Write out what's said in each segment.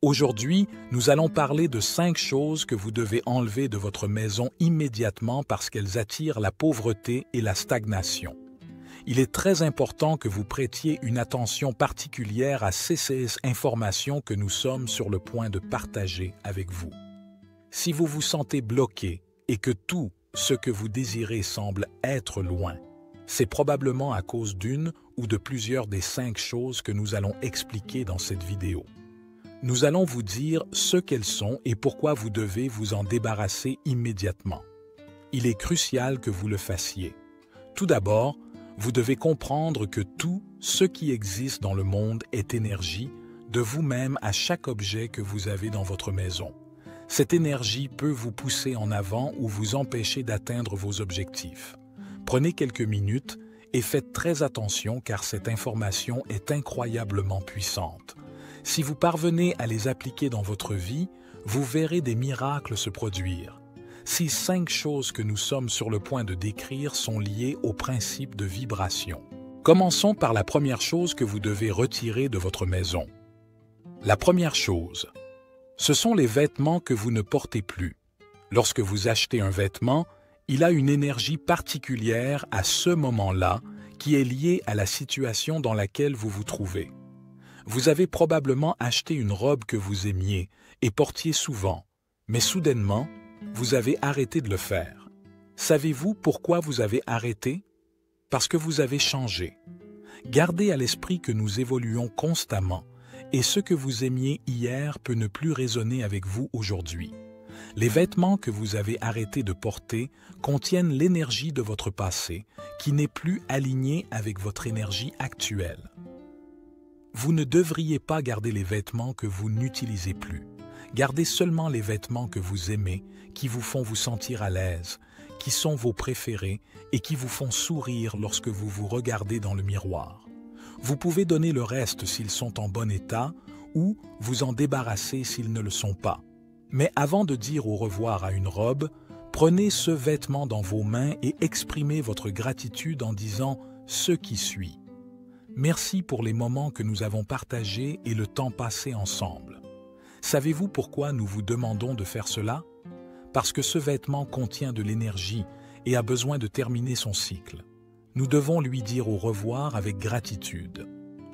Aujourd'hui, nous allons parler de 5 choses que vous devez enlever de votre maison immédiatement parce qu'elles attirent la pauvreté et la stagnation. Il est très important que vous prêtiez une attention particulière à ces informations que nous sommes sur le point de partager avec vous. Si vous vous sentez bloqué et que tout ce que vous désirez semble être loin, c'est probablement à cause d'une ou de plusieurs des 5 choses que nous allons expliquer dans cette vidéo. Nous allons vous dire ce qu'elles sont et pourquoi vous devez vous en débarrasser immédiatement. Il est crucial que vous le fassiez. Tout d'abord, vous devez comprendre que tout ce qui existe dans le monde est énergie, de vous-même à chaque objet que vous avez dans votre maison. Cette énergie peut vous pousser en avant ou vous empêcher d'atteindre vos objectifs. Prenez quelques minutes et faites très attention car cette information est incroyablement puissante. Si vous parvenez à les appliquer dans votre vie, vous verrez des miracles se produire. Ces 5 choses que nous sommes sur le point de décrire sont liées au principe de vibration. Commençons par la première chose que vous devez retirer de votre maison. La première chose, ce sont les vêtements que vous ne portez plus. Lorsque vous achetez un vêtement, il a une énergie particulière à ce moment-là qui est liée à la situation dans laquelle vous vous trouvez. Vous avez probablement acheté une robe que vous aimiez et portiez souvent, mais soudainement, vous avez arrêté de le faire. Savez-vous pourquoi vous avez arrêté? Parce que vous avez changé. Gardez à l'esprit que nous évoluons constamment et ce que vous aimiez hier peut ne plus résonner avec vous aujourd'hui. Les vêtements que vous avez arrêté de porter contiennent l'énergie de votre passé qui n'est plus alignée avec votre énergie actuelle. Vous ne devriez pas garder les vêtements que vous n'utilisez plus. Gardez seulement les vêtements que vous aimez, qui vous font vous sentir à l'aise, qui sont vos préférés et qui vous font sourire lorsque vous vous regardez dans le miroir. Vous pouvez donner le reste s'ils sont en bon état ou vous en débarrasser s'ils ne le sont pas. Mais avant de dire au revoir à une robe, prenez ce vêtement dans vos mains et exprimez votre gratitude en disant ce qui suit. Merci pour les moments que nous avons partagés et le temps passé ensemble. Savez-vous pourquoi nous vous demandons de faire cela? Parce que ce vêtement contient de l'énergie et a besoin de terminer son cycle. Nous devons lui dire au revoir avec gratitude.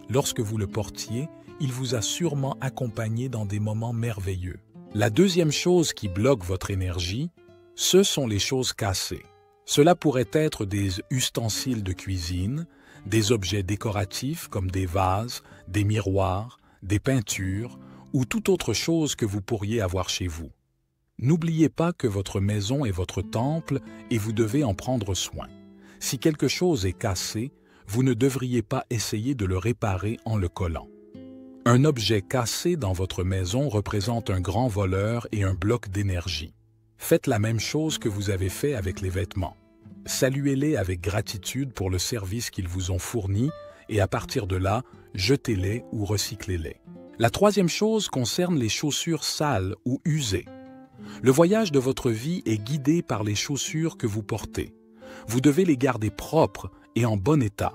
Lorsque vous le portiez, il vous a sûrement accompagné dans des moments merveilleux. La deuxième chose qui bloque votre énergie, ce sont les choses cassées. Cela pourrait être des ustensiles de cuisine, des objets décoratifs comme des vases, des miroirs, des peintures ou toute autre chose que vous pourriez avoir chez vous. N'oubliez pas que votre maison est votre temple et vous devez en prendre soin. Si quelque chose est cassé, vous ne devriez pas essayer de le réparer en le collant. Un objet cassé dans votre maison représente un grand voleur et un bloc d'énergie. Faites la même chose que vous avez fait avec les vêtements. Saluez-les avec gratitude pour le service qu'ils vous ont fourni et à partir de là, jetez-les ou recyclez-les. La troisième chose concerne les chaussures sales ou usées. Le voyage de votre vie est guidé par les chaussures que vous portez. Vous devez les garder propres et en bon état.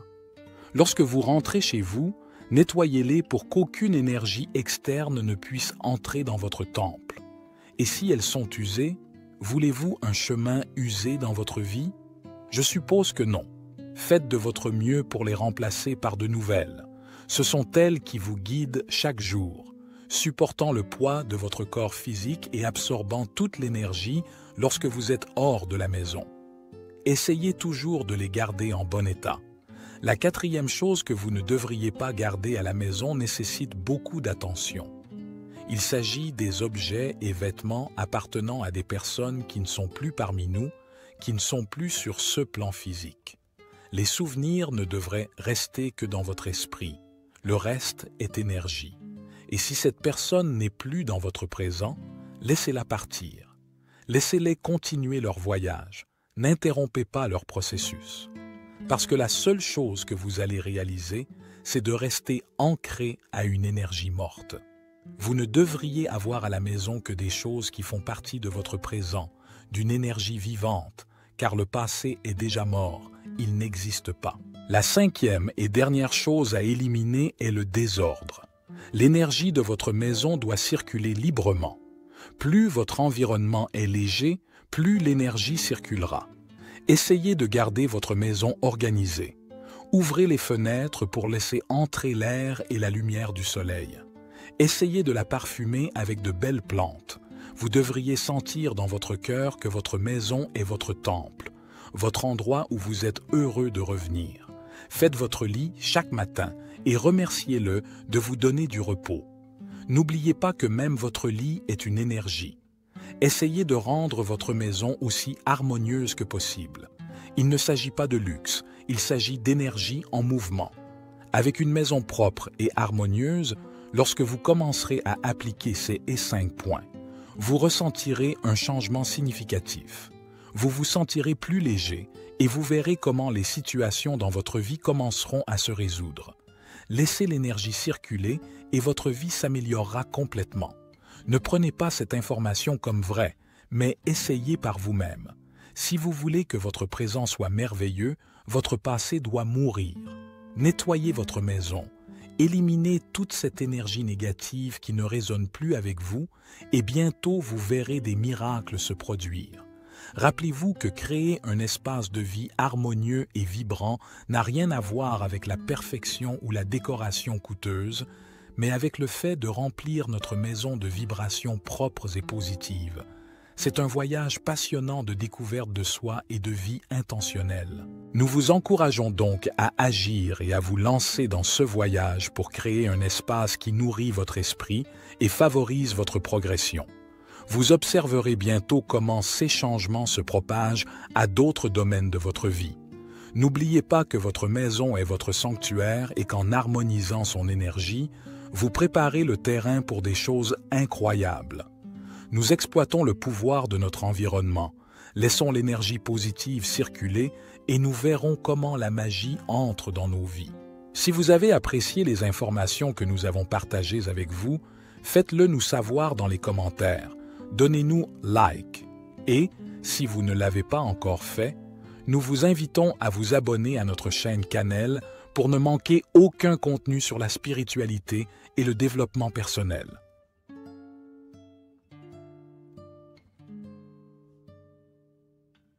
Lorsque vous rentrez chez vous, nettoyez-les pour qu'aucune énergie externe ne puisse entrer dans votre temple. Et si elles sont usées, voulez-vous un chemin usé dans votre vie? Je suppose que non. Faites de votre mieux pour les remplacer par de nouvelles. Ce sont elles qui vous guident chaque jour, supportant le poids de votre corps physique et absorbant toute l'énergie lorsque vous êtes hors de la maison. Essayez toujours de les garder en bon état. La quatrième chose que vous ne devriez pas garder à la maison nécessite beaucoup d'attention. Il s'agit des objets et vêtements appartenant à des personnes qui ne sont plus parmi nous, qui ne sont plus sur ce plan physique. Les souvenirs ne devraient rester que dans votre esprit. Le reste est énergie. Et si cette personne n'est plus dans votre présent, laissez-la partir. Laissez-les continuer leur voyage. N'interrompez pas leur processus. Parce que la seule chose que vous allez réaliser, c'est de rester ancré à une énergie morte. Vous ne devriez avoir à la maison que des choses qui font partie de votre présent, d'une énergie vivante, car le passé est déjà mort, il n'existe pas. La cinquième et dernière chose à éliminer est le désordre. L'énergie de votre maison doit circuler librement. Plus votre environnement est léger, plus l'énergie circulera. Essayez de garder votre maison organisée. Ouvrez les fenêtres pour laisser entrer l'air et la lumière du soleil. Essayez de la parfumer avec de belles plantes. Vous devriez sentir dans votre cœur que votre maison est votre temple, votre endroit où vous êtes heureux de revenir. Faites votre lit chaque matin et remerciez-le de vous donner du repos. N'oubliez pas que même votre lit est une énergie. Essayez de rendre votre maison aussi harmonieuse que possible. Il ne s'agit pas de luxe, il s'agit d'énergie en mouvement. Avec une maison propre et harmonieuse, lorsque vous commencerez à appliquer ces 5 points, vous ressentirez un changement significatif. Vous vous sentirez plus léger et vous verrez comment les situations dans votre vie commenceront à se résoudre. Laissez l'énergie circuler et votre vie s'améliorera complètement. Ne prenez pas cette information comme vraie, mais essayez par vous-même. Si vous voulez que votre présent soit merveilleux, votre passé doit mourir. Nettoyez votre maison. Éliminez toute cette énergie négative qui ne résonne plus avec vous et bientôt vous verrez des miracles se produire. Rappelez-vous que créer un espace de vie harmonieux et vibrant n'a rien à voir avec la perfection ou la décoration coûteuse, mais avec le fait de remplir notre maison de vibrations propres et positives. C'est un voyage passionnant de découverte de soi et de vie intentionnelle. Nous vous encourageons donc à agir et à vous lancer dans ce voyage pour créer un espace qui nourrit votre esprit et favorise votre progression. Vous observerez bientôt comment ces changements se propagent à d'autres domaines de votre vie. N'oubliez pas que votre maison est votre sanctuaire et qu'en harmonisant son énergie, vous préparez le terrain pour des choses incroyables. Nous exploitons le pouvoir de notre environnement, laissons l'énergie positive circuler et nous verrons comment la magie entre dans nos vies. Si vous avez apprécié les informations que nous avons partagées avec vous, faites-le nous savoir dans les commentaires. Donnez-nous like. Et, si vous ne l'avez pas encore fait, nous vous invitons à vous abonner à notre chaîne Cannelle pour ne manquer aucun contenu sur la spiritualité et le développement personnel.